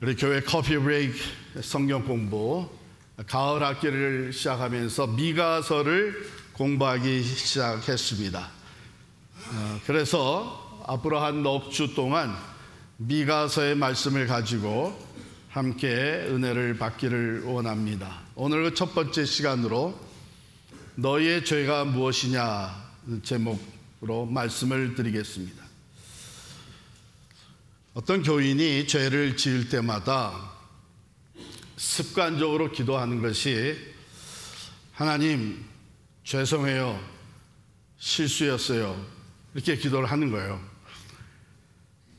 우리 교회 커피 브레이크 성경 공부 가을 학기를 시작하면서 미가서를 공부하기 시작했습니다. 그래서 앞으로 한 넉 주 동안 미가서의 말씀을 가지고 함께 은혜를 받기를 원합니다. 오늘 그 첫 번째 시간으로 너희의 죄가 무엇이냐 제목으로 말씀을 드리겠습니다. 어떤 교인이 죄를 지을 때마다 습관적으로 기도하는 것이 하나님 죄송해요, 실수였어요, 이렇게 기도를 하는 거예요.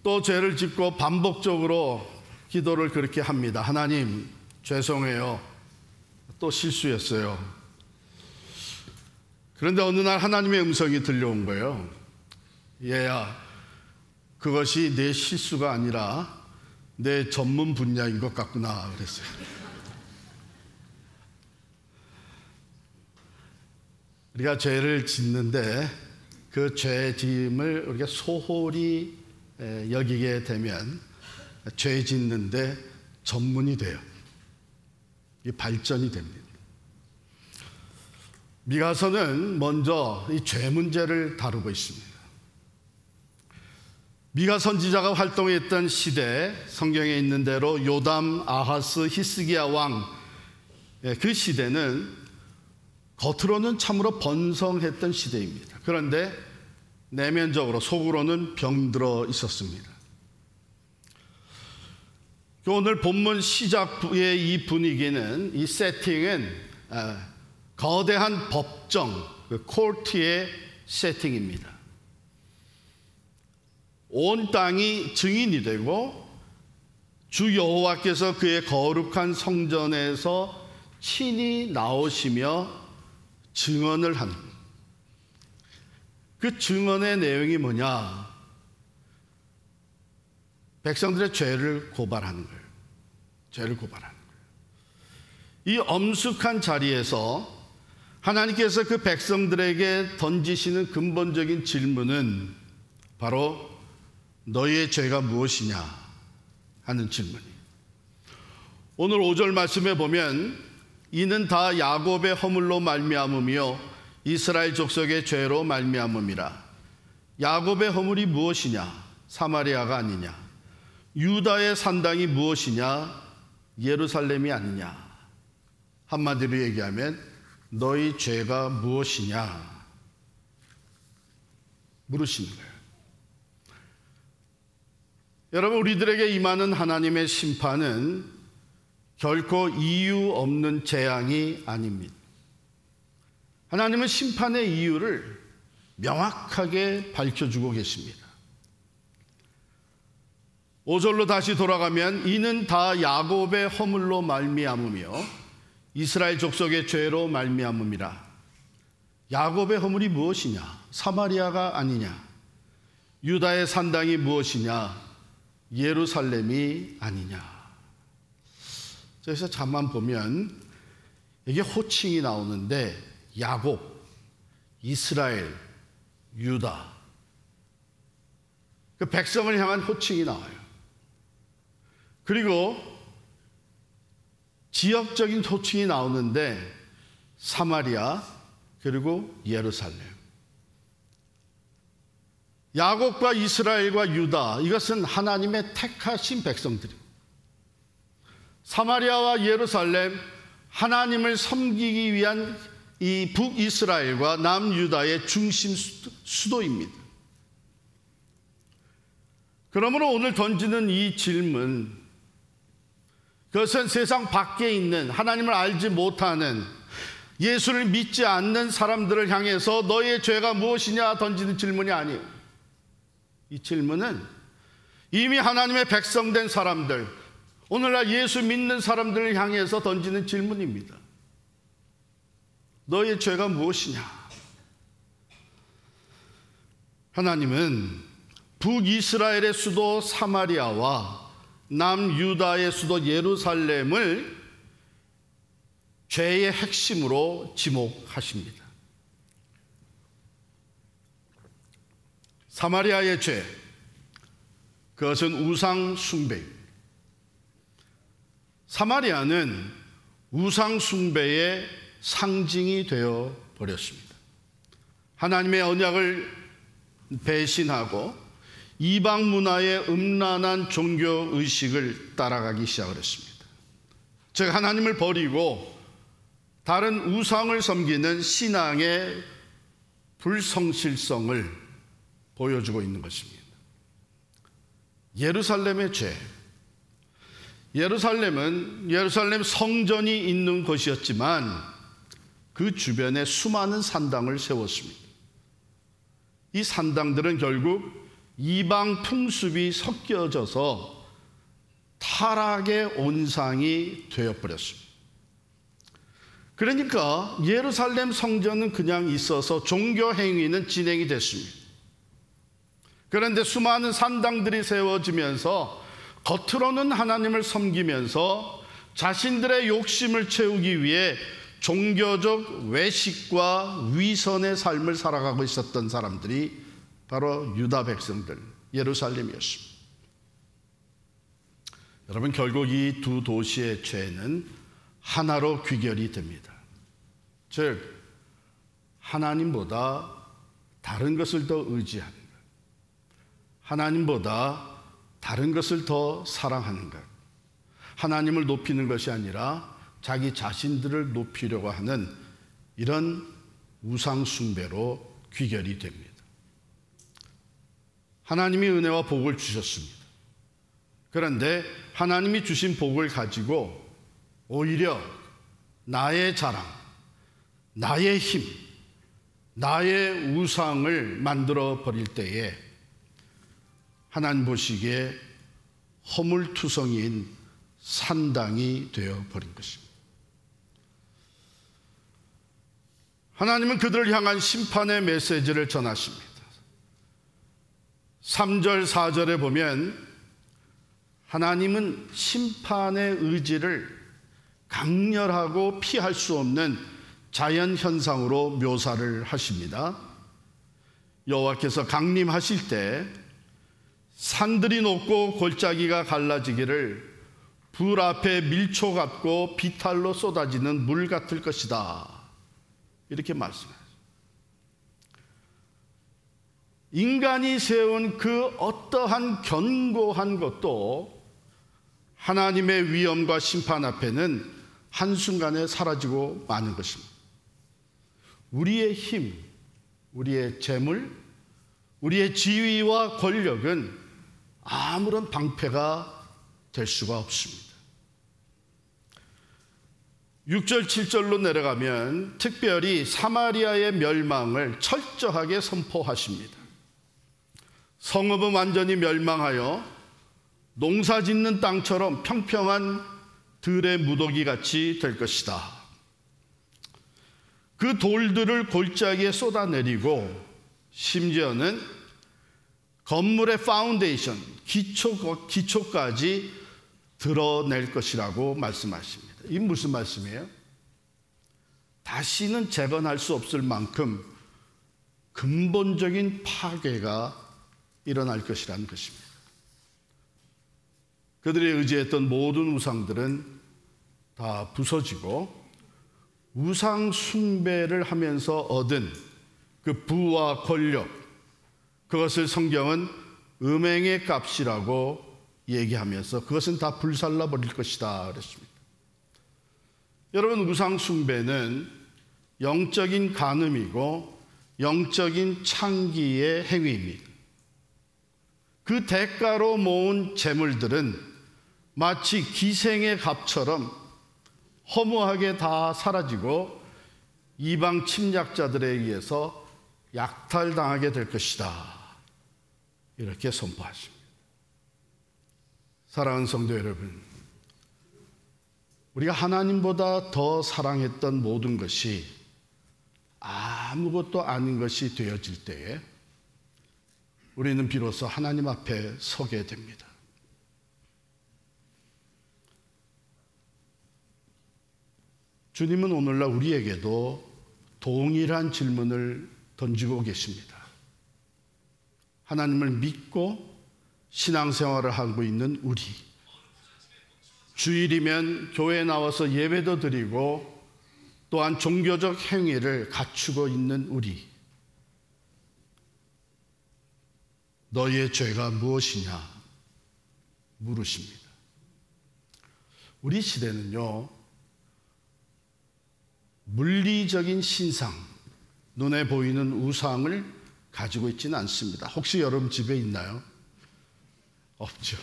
또 죄를 짓고 반복적으로 기도를 그렇게 합니다. 하나님 죄송해요, 또 실수였어요. 그런데 어느 날 하나님의 음성이 들려온 거예요. 얘야, 그것이 내 실수가 아니라 내 전문 분야인 것 같구나 그랬어요. 우리가 죄를 짓는데 그 죄 지음을 우리가 소홀히 여기게 되면 죄 짓는데 전문이 돼요. 이게 발전이 됩니다. 미가서는 먼저 이 죄 문제를 다루고 있습니다. 미가 선지자가 활동했던 시대, 성경에 있는 대로 요담, 아하스, 히스기야 왕, 그 시대는 겉으로는 참으로 번성했던 시대입니다. 그런데 내면적으로 속으로는 병들어 있었습니다. 오늘 본문 시작부의 이 분위기는, 이 세팅은 거대한 법정, 코트의 세팅입니다. 온 땅이 증인이 되고 주 여호와께서 그의 거룩한 성전에서 친히 나오시며 증언을 하는, 그 증언의 내용이 뭐냐? 백성들의 죄를 고발하는 거예요. 죄를 고발하는 거예요. 이 엄숙한 자리에서 하나님께서 그 백성들에게 던지시는 근본적인 질문은 바로 너희의 죄가 무엇이냐 하는 질문이에요. 오늘 5절 말씀에 보면 이는 다 야곱의 허물로 말미암음이요 이스라엘 족속의 죄로 말미암음이라. 야곱의 허물이 무엇이냐? 사마리아가 아니냐? 유다의 산당이 무엇이냐? 예루살렘이 아니냐? 한마디로 얘기하면 너희 죄가 무엇이냐 물으시는 거예요. 여러분, 우리들에게 임하는 하나님의 심판은 결코 이유 없는 재앙이 아닙니다. 하나님은 심판의 이유를 명확하게 밝혀주고 계십니다. 5절로 다시 돌아가면 이는 다 야곱의 허물로 말미암으며 이스라엘 족속의 죄로 말미암음이라. 야곱의 허물이 무엇이냐? 사마리아가 아니냐? 유다의 산당이 무엇이냐? 예루살렘이 아니냐? 그래서 잠만 보면 이게 호칭이 나오는데 야곱, 이스라엘, 유다, 그 백성을 향한 호칭이 나와요. 그리고 지역적인 호칭이 나오는데 사마리아 그리고 예루살렘. 야곱과 이스라엘과 유다, 이것은 하나님의 택하신 백성들입니다. 사마리아와 예루살렘, 하나님을 섬기기 위한 이 북이스라엘과 남유다의 중심 수도입니다. 그러므로 오늘 던지는 이 질문, 그것은 세상 밖에 있는 하나님을 알지 못하는 예수를 믿지 않는 사람들을 향해서 너희의 죄가 무엇이냐 던지는 질문이 아니에요. 이 질문은 이미 하나님의 백성된 사람들, 오늘날 예수 믿는 사람들을 향해서 던지는 질문입니다. 너희의 죄가 무엇이냐? 하나님은 북이스라엘의 수도 사마리아와 남유다의 수도 예루살렘을 죄의 핵심으로 지목하십니다. 사마리아의 죄, 그것은 우상 숭배입니다. 사마리아는 우상 숭배의 상징이 되어 버렸습니다. 하나님의 언약을 배신하고 이방 문화의 음란한 종교 의식을 따라가기 시작을 했습니다. 즉 하나님을 버리고 다른 우상을 섬기는 신앙의 불성실성을 보여주고 있는 것입니다. 예루살렘의 죄. 예루살렘 성전이 있는 곳이었지만 그 주변에 수많은 산당을 세웠습니다. 이 산당들은 결국 이방 풍습이 섞여져서 타락의 온상이 되어버렸습니다. 그러니까 예루살렘 성전은 그냥 있어서 종교 행위는 진행이 됐습니다. 그런데 수많은 산당들이 세워지면서 겉으로는 하나님을 섬기면서 자신들의 욕심을 채우기 위해 종교적 외식과 위선의 삶을 살아가고 있었던 사람들이 바로 유다 백성들, 예루살렘이었습니다. 여러분, 결국 이 두 도시의 죄는 하나로 귀결이 됩니다. 즉 하나님보다 다른 것을 더 의지하는 것, 하나님보다 다른 것을 더 사랑하는 것, 하나님을 높이는 것이 아니라 자기 자신들을 높이려고 하는 이런 우상 숭배로 귀결이 됩니다. 하나님이 은혜와 복을 주셨습니다. 그런데 하나님이 주신 복을 가지고 오히려 나의 자랑, 나의 힘, 나의 우상을 만들어 버릴 때에 하나님 보시기에 허물투성이인 산당이 되어 버린 것입니다. 하나님은 그들을 향한 심판의 메시지를 전하십니다. 3절, 4절에 보면 하나님은 심판의 의지를 강렬하고 피할 수 없는 자연현상으로 묘사를 하십니다. 여호와께서 강림하실 때 산들이 녹고 골짜기가 갈라지기를 불 앞에 밀초 같고 비탈로 쏟아지는 물 같을 것이다, 이렇게 말씀하셨습니다. 인간이 세운 그 어떠한 견고한 것도 하나님의 위엄과 심판 앞에는 한순간에 사라지고 마는 것입니다. 우리의 힘, 우리의 재물, 우리의 지위와 권력은 아무런 방패가 될 수가 없습니다. 6절, 7절로 내려가면 특별히 사마리아의 멸망을 철저하게 선포하십니다. 성읍은 완전히 멸망하여 농사 짓는 땅처럼 평평한 들의 무더기 같이 될 것이다. 그 돌들을 골짜기에 쏟아내리고 심지어는 건물의 파운데이션, 기초까지 드러낼 것이라고 말씀하십니다. 이게 무슨 말씀이에요? 다시는 재건할 수 없을 만큼 근본적인 파괴가 일어날 것이라는 것입니다. 그들이 의지했던 모든 우상들은 다 부서지고 우상 숭배를 하면서 얻은 그 부와 권력, 그것을 성경은 음행의 값이라고 얘기하면서 그것은 다 불살라 버릴 것이다 그랬습니다. 여러분, 우상 숭배는 영적인 간음이고 영적인 창기의 행위입니다. 그 대가로 모은 재물들은 마치 기생의 값처럼 허무하게 다 사라지고 이방 침략자들에 의해서 약탈당하게 될 것이다, 이렇게 선포하십니다. 사랑하는 성도 여러분, 우리가 하나님보다 더 사랑했던 모든 것이 아무것도 아닌 것이 되어질 때에 우리는 비로소 하나님 앞에 서게 됩니다. 주님은 오늘날 우리에게도 동일한 질문을 던지고 계십니다. 하나님을 믿고 신앙생활을 하고 있는 우리, 주일이면 교회에 나와서 예배도 드리고 또한 종교적 행위를 갖추고 있는 우리, 너희의 죄가 무엇이냐 물으십니다. 우리 시대는요, 물리적인 신상, 눈에 보이는 우상을 가지고 있지는 않습니다. 혹시 여러분 집에 있나요? 없죠.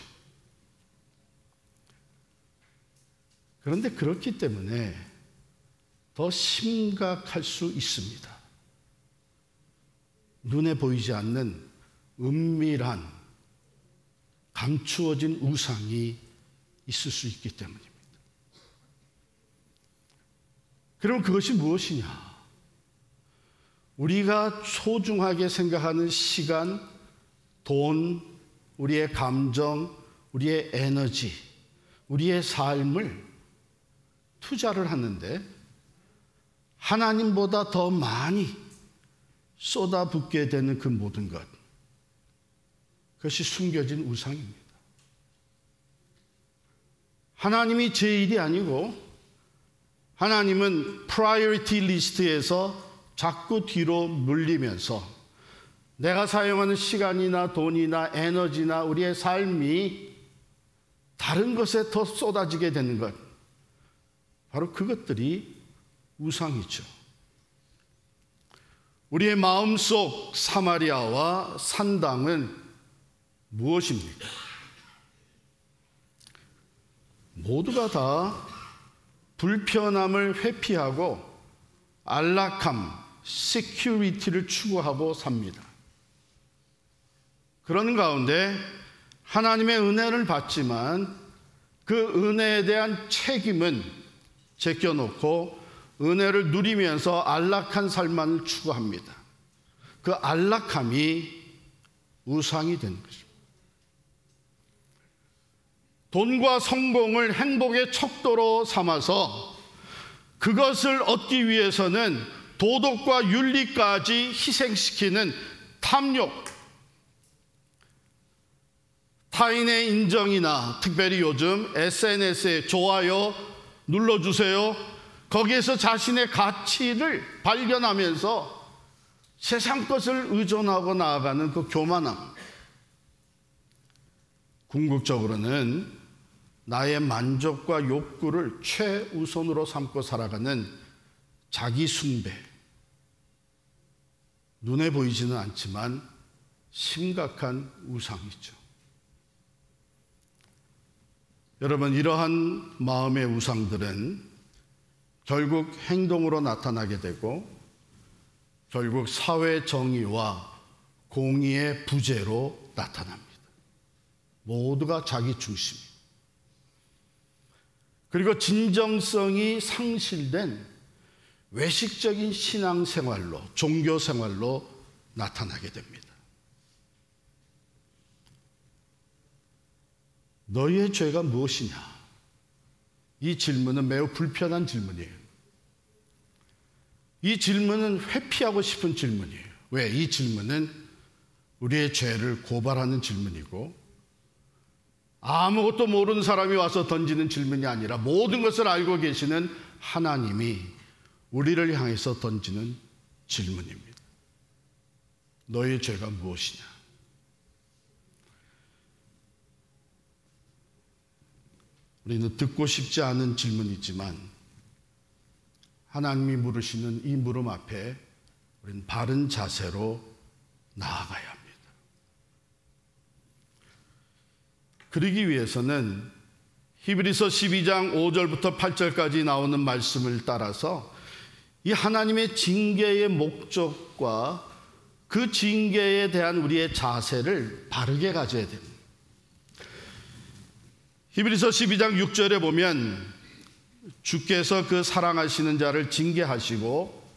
그런데 그렇기 때문에 더 심각할 수 있습니다. 눈에 보이지 않는 은밀한 감추어진 우상이 있을 수 있기 때문입니다. 그럼 그것이 무엇이냐? 우리가 소중하게 생각하는 시간, 돈, 우리의 감정, 우리의 에너지, 우리의 삶을 투자를 하는데 하나님보다 더 많이 쏟아붓게 되는 그 모든 것, 그것이 숨겨진 우상입니다. 하나님이 제일이 아니고 하나님은 프라이어리티 리스트에서 자꾸 뒤로 물리면서 내가 사용하는 시간이나 돈이나 에너지나 우리의 삶이 다른 것에 더 쏟아지게 되는 것, 바로 그것들이 우상이죠. 우리의 마음속 사마리아와 산당은 무엇입니까? 모두가 다 불편함을 회피하고 안락함, 시큐리티를 추구하고 삽니다. 그런 가운데 하나님의 은혜를 받지만 그 은혜에 대한 책임은 제껴놓고 은혜를 누리면서 안락한 삶만을 추구합니다. 그 안락함이 우상이 되는 거죠. 돈과 성공을 행복의 척도로 삼아서 그것을 얻기 위해서는 도덕과 윤리까지 희생시키는 탐욕, 타인의 인정이나 특별히 요즘 SNS에 좋아요 눌러주세요, 거기에서 자신의 가치를 발견하면서 세상 것을 의존하고 나아가는 그 교만함, 궁극적으로는 나의 만족과 욕구를 최우선으로 삼고 살아가는 자기 숭배, 눈에 보이지는 않지만 심각한 우상이죠. 여러분, 이러한 마음의 우상들은 결국 행동으로 나타나게 되고 결국 사회 정의와 공의의 부재로 나타납니다. 모두가 자기 중심, 그리고 진정성이 상실된 외식적인 신앙생활로, 종교생활로 나타나게 됩니다. 너희의 죄가 무엇이냐? 이 질문은 매우 불편한 질문이에요. 이 질문은 회피하고 싶은 질문이에요. 왜? 이 질문은 우리의 죄를 고발하는 질문이고 아무것도 모르는 사람이 와서 던지는 질문이 아니라 모든 것을 알고 계시는 하나님이 우리를 향해서 던지는 질문입니다. 너의 죄가 무엇이냐? 우리는 듣고 싶지 않은 질문이지만 하나님이 물으시는 이 물음 앞에 우리는 바른 자세로 나아가야 합니다. 그러기 위해서는 히브리서 12장 5절부터 8절까지 나오는 말씀을 따라서 이 하나님의 징계의 목적과 그 징계에 대한 우리의 자세를 바르게 가져야 됩니다. 히브리서 12장 6절에 보면 주께서 그 사랑하시는 자를 징계하시고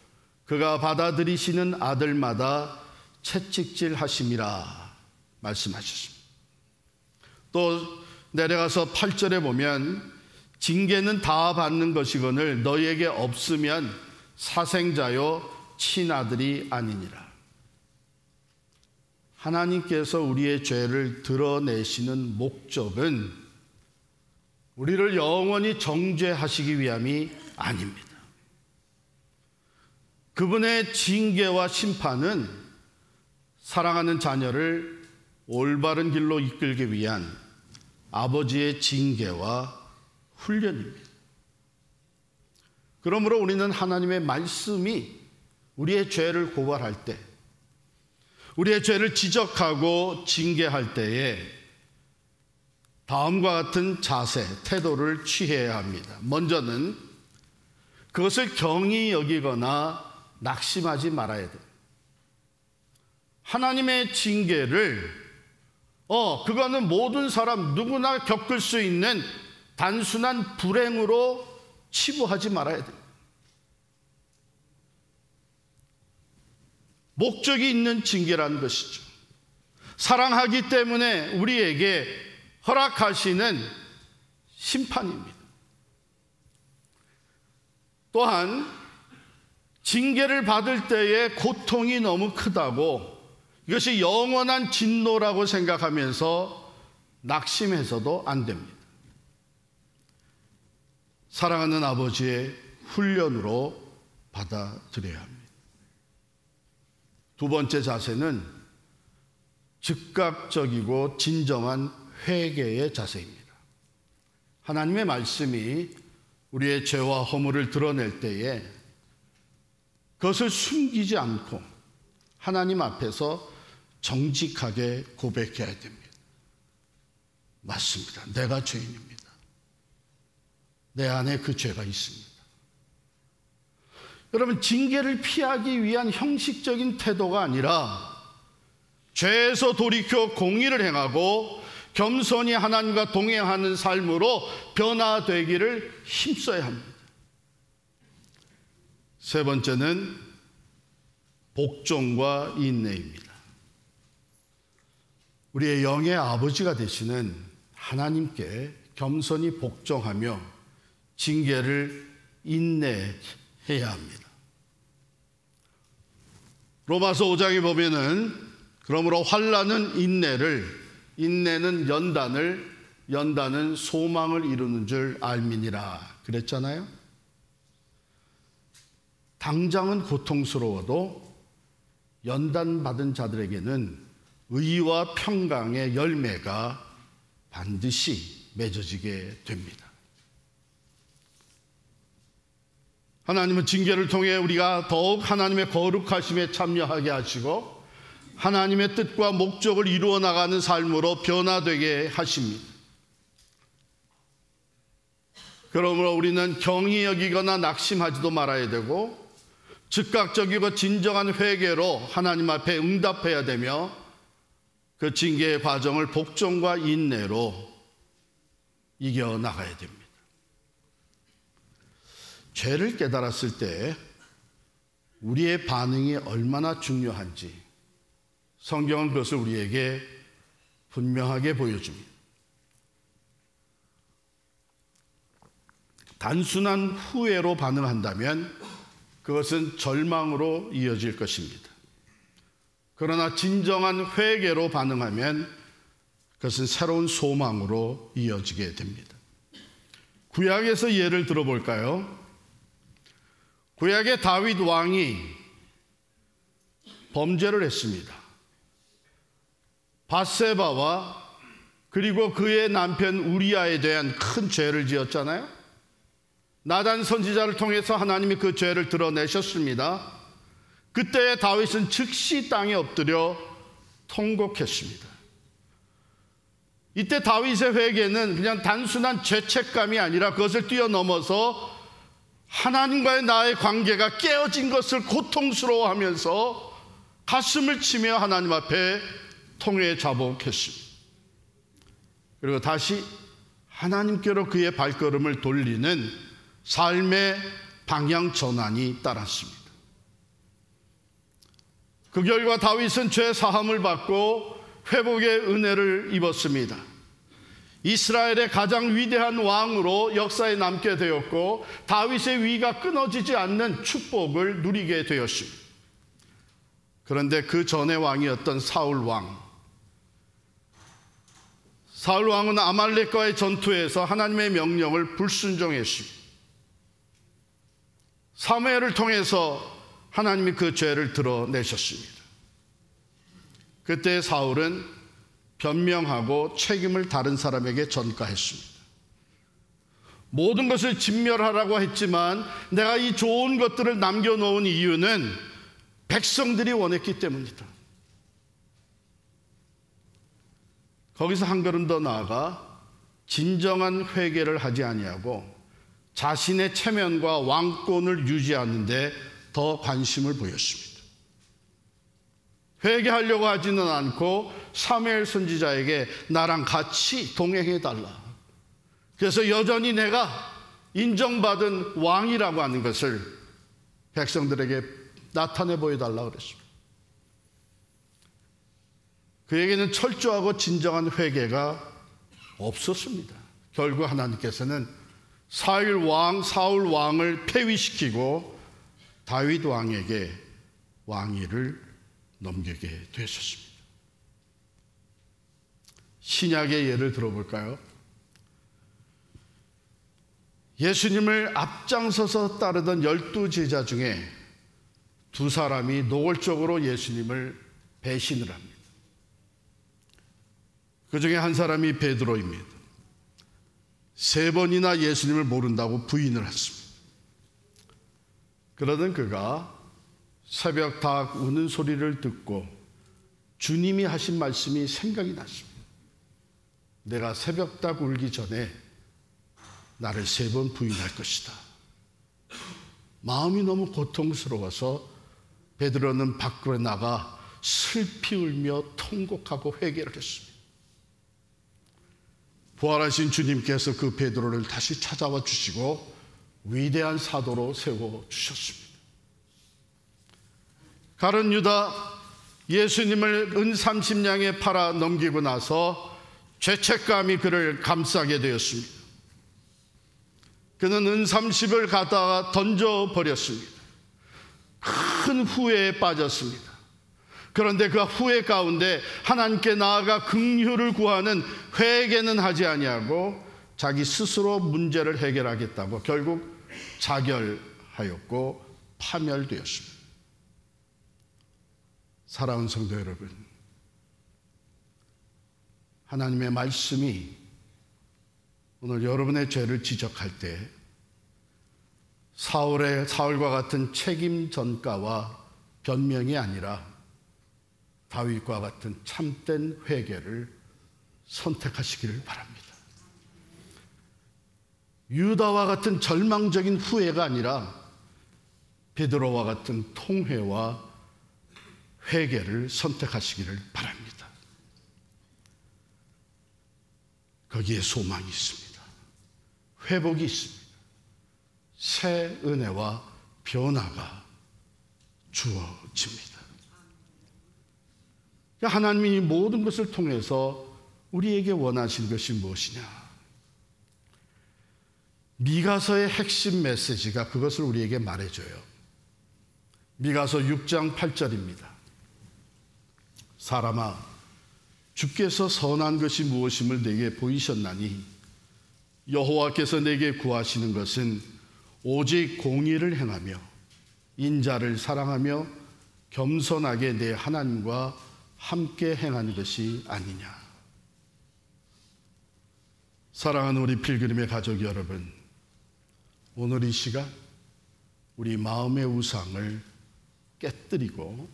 그가 받아들이시는 아들마다 채찍질 하심이라 말씀하셨습니다. 또 내려가서 8절에 보면 징계는 다 받는 것이거늘 너희에게 없으면 사생자요 친아들이 아니니라. 하나님께서 우리의 죄를 드러내시는 목적은 우리를 영원히 정죄하시기 위함이 아닙니다. 그분의 징계와 심판은 사랑하는 자녀를 올바른 길로 이끌기 위한 아버지의 징계와 훈련입니다. 그러므로 우리는 하나님의 말씀이 우리의 죄를 고발할 때, 우리의 죄를 지적하고 징계할 때에 다음과 같은 자세, 태도를 취해야 합니다. 먼저는 그것을 경히 여기거나 낙심하지 말아야 돼요. 하나님의 징계를 그거는 모든 사람 누구나 겪을 수 있는 단순한 불행으로 치부하지 말아야 돼요. 목적이 있는 징계라는 것이죠. 사랑하기 때문에 우리에게 허락하시는 심판입니다. 또한 징계를 받을 때의 고통이 너무 크다고 이것이 영원한 진노라고 생각하면서 낙심해서도 안 됩니다. 사랑하는 아버지의 훈련으로 받아들여야 합니다. 두 번째 자세는 즉각적이고 진정한 회개의 자세입니다. 하나님의 말씀이 우리의 죄와 허물을 드러낼 때에 그것을 숨기지 않고 하나님 앞에서 정직하게 고백해야 됩니다. 맞습니다. 내가 죄인입니다. 내 안에 그 죄가 있습니다. 여러분, 징계를 피하기 위한 형식적인 태도가 아니라 죄에서 돌이켜 공의를 행하고 겸손히 하나님과 동행하는 삶으로 변화되기를 힘써야 합니다. 세 번째는 복종과 인내입니다. 우리의 영의 아버지가 되시는 하나님께 겸손히 복종하며 징계를 인내해야 합니다. 로마서 5장에 보면은 그러므로 환난은 인내는 연단은 소망을 이루는 줄 알미니라 그랬잖아요. 당장은 고통스러워도 연단받은 자들에게는 의와 평강의 열매가 반드시 맺어지게 됩니다. 하나님은 징계를 통해 우리가 더욱 하나님의 거룩하심에 참여하게 하시고 하나님의 뜻과 목적을 이루어 나가는 삶으로 변화되게 하십니다. 그러므로 우리는 경히 여기거나 낙심하지도 말아야 되고 즉각적이고 진정한 회개로 하나님 앞에 응답해야 되며 그 징계의 과정을 복종과 인내로 이겨나가야 됩니다. 죄를 깨달았을 때 우리의 반응이 얼마나 중요한지 성경은 그것을 우리에게 분명하게 보여줍니다. 단순한 후회로 반응한다면 그것은 절망으로 이어질 것입니다. 그러나 진정한 회개로 반응하면 그것은 새로운 소망으로 이어지게 됩니다. 구약에서 예를 들어볼까요? 구약의 다윗 왕이 범죄를 했습니다. 밧세바와 그리고 그의 남편 우리아에 대한 큰 죄를 지었잖아요. 나단 선지자를 통해서 하나님이 그 죄를 드러내셨습니다. 그때 다윗은 즉시 땅에 엎드려 통곡했습니다. 이때 다윗의 회개는 그냥 단순한 죄책감이 아니라 그것을 뛰어넘어서 하나님과의 나의 관계가 깨어진 것을 고통스러워하면서 가슴을 치며 하나님 앞에 통회에 자복했습니다. 그리고 다시 하나님께로 그의 발걸음을 돌리는 삶의 방향 전환이 따랐습니다. 그 결과 다윗은 죄 사함을 받고 회복의 은혜를 입었습니다. 이스라엘의 가장 위대한 왕으로 역사에 남게 되었고 다윗의 위가 끊어지지 않는 축복을 누리게 되었습니다. 그런데 그 전의 왕이었던 사울 왕, 사울 왕은 아말렉과의 전투에서 하나님의 명령을 불순종했습니다. 사무엘을 통해서 하나님이 그 죄를 드러내셨습니다. 그때 사울은 변명하고 책임을 다른 사람에게 전가했습니다. 모든 것을 진멸하라고 했지만 내가 이 좋은 것들을 남겨놓은 이유는 백성들이 원했기 때문이다. 거기서 한 걸음 더 나아가 진정한 회개를 하지 아니하고 자신의 체면과 왕권을 유지하는 데 더 관심을 보였습니다. 회개하려고 하지는 않고 사무엘 선지자에게 나랑 같이 동행해달라. 그래서 여전히 내가 인정받은 왕이라고 하는 것을 백성들에게 나타내 보여달라고 그랬습니다. 그에게는 철저하고 진정한 회개가 없었습니다. 결국 하나님께서는 사울 왕을 폐위시키고 다윗 왕에게 왕위를 넘기게 되셨습니다. 신약의 예를 들어볼까요? 예수님을 앞장서서 따르던 12제자 중에 2사람이 노골적으로 예수님을 배신을 합니다. 그 중에 한 사람이 베드로입니다. 3번이나 예수님을 모른다고 부인을 했습니다. 그러던 그가 새벽 닭 우는 소리를 듣고 주님이 하신 말씀이 생각이 났습니다. 내가 새벽 닭 울기 전에 나를 3번 부인할 것이다. 마음이 너무 고통스러워서 베드로는 밖으로 나가 슬피 울며 통곡하고 회개를 했습니다. 부활하신 주님께서 그 베드로를 다시 찾아와 주시고 위대한 사도로 세워주셨습니다. 가룟 유다 예수님을 은 30냥에 팔아 넘기고 나서 죄책감이 그를 감싸게 되었습니다. 그는 은 30을 갖다가 던져버렸습니다. 큰 후회에 빠졌습니다. 그런데 그 후회 가운데 하나님께 나아가 긍휼을 구하는 회개는 하지 아니하고 자기 스스로 문제를 해결하겠다고 결국 자결하였고 파멸되었습니다. 사랑하는 성도 여러분, 하나님의 말씀이 오늘 여러분의 죄를 지적할 때 사울과 같은 책임 전가와 변명이 아니라 다윗과 같은 참된 회개를 선택하시기를 바랍니다. 유다와 같은 절망적인 후회가 아니라 베드로와 같은 통회와 회개를 선택하시기를 바랍니다. 거기에 소망이 있습니다. 회복이 있습니다. 새 은혜와 변화가 주어집니다. 하나님이 모든 것을 통해서 우리에게 원하시는 것이 무엇이냐? 미가서의 핵심 메시지가 그것을 우리에게 말해줘요. 미가서 6장 8절입니다. 사람아, 주께서 선한 것이 무엇임을 내게 보이셨나니 여호와께서 내게 구하시는 것은 오직 공의를 행하며 인자를 사랑하며 겸손하게 내 하나님과 함께 행하는 것이 아니냐. 사랑하는 우리 필그림의 가족 여러분, 오늘 이 시간 우리 마음의 우상을 깨뜨리고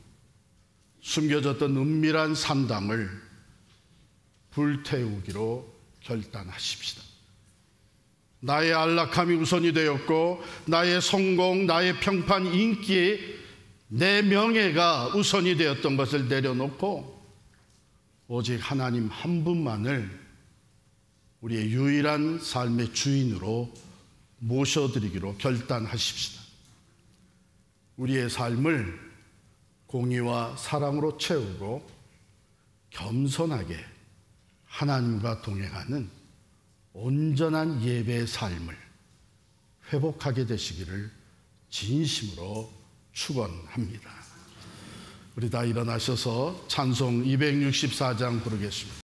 숨겨졌던 은밀한 산당을 불태우기로 결단하십시다. 나의 안락함이 우선이 되었고 나의 성공, 나의 평판, 인기, 내 명예가 우선이 되었던 것을 내려놓고 오직 하나님 한 분만을 우리의 유일한 삶의 주인으로 모셔드리기로 결단하십시다. 우리의 삶을 공의와 사랑으로 채우고 겸손하게 하나님과 동행하는 온전한 예배의 삶을 회복하게 되시기를 진심으로 축원합니다. 우리 다 일어나셔서 찬송 264장 부르겠습니다.